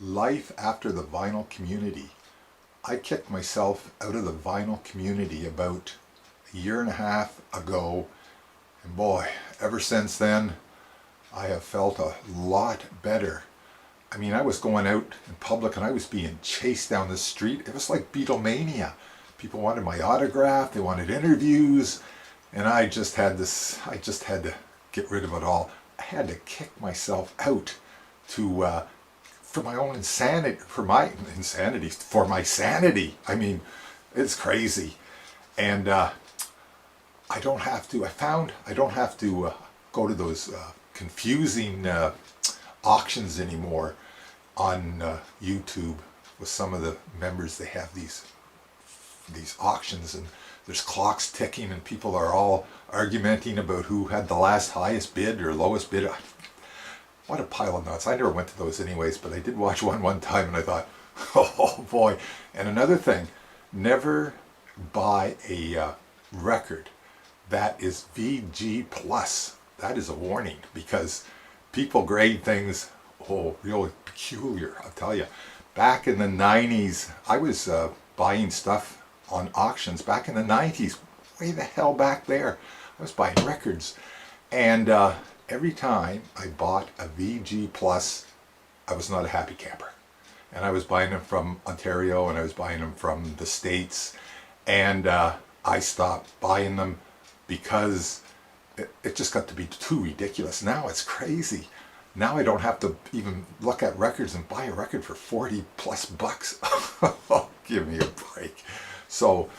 Life after the vinyl community. I kicked myself out of the vinyl community about a year and a half ago, and boy, ever since then I have felt a lot better. I mean, I was going out in public and I was being chased down the street. It was like Beatlemania. People wanted my autograph, they wanted interviews, and I just had to get rid of it all. I had to kick myself out to for my own insanity, for my sanity. I mean, it's crazy. And I don't have to, I don't have to go to those confusing auctions anymore on YouTube with some of the members. They have these auctions and there's clocks ticking and people are all arguing about who had the last highest bid or lowest bid. What a pile of nuts. I never went to those anyways, but I did watch one time and I thought, oh boy. And another thing, never buy a record that is VG plus. That is a warning, because people grade things, really peculiar, I'll tell you. Back in the 90s, I was buying stuff on auctions back in the 90s, way the hell back there. I was buying records, and every time I bought a VG plus, I was not a happy camper. And I was buying them from Ontario and I was buying them from the States, and I stopped buying them because it just got to be too ridiculous. Now it's crazy. Now I don't have to even look at records and buy a record for 40 plus bucks. Give me a break. So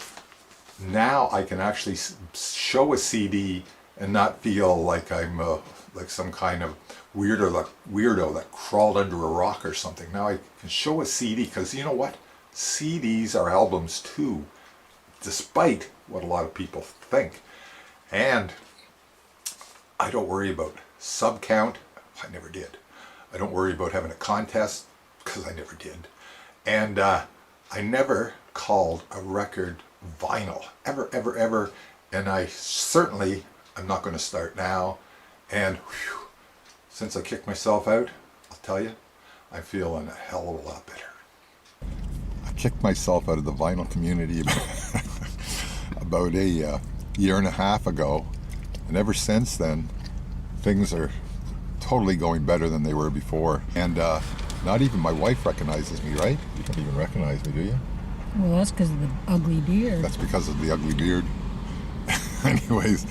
now I can actually show a CD and not feel like I'm like some kind of weirdo that crawled under a rock or something. Now I can show a CD, because you know what? CDs are albums too, despite what a lot of people think. And I don't worry about sub count. I never did. I don't worry about having a contest, because I never did. And I never called a record vinyl, ever. And I'm not going to start now. And whew, since I kicked myself out, I'll tell you, I'm feeling a hell of a lot better. I kicked myself out of the vinyl community about a year and a half ago. And ever since then, things are totally going better than they were before. And not even my wife recognizes me, right? You don't even recognize me, do you? Well, that's because of the ugly beard. That's because of the ugly beard. Anyways.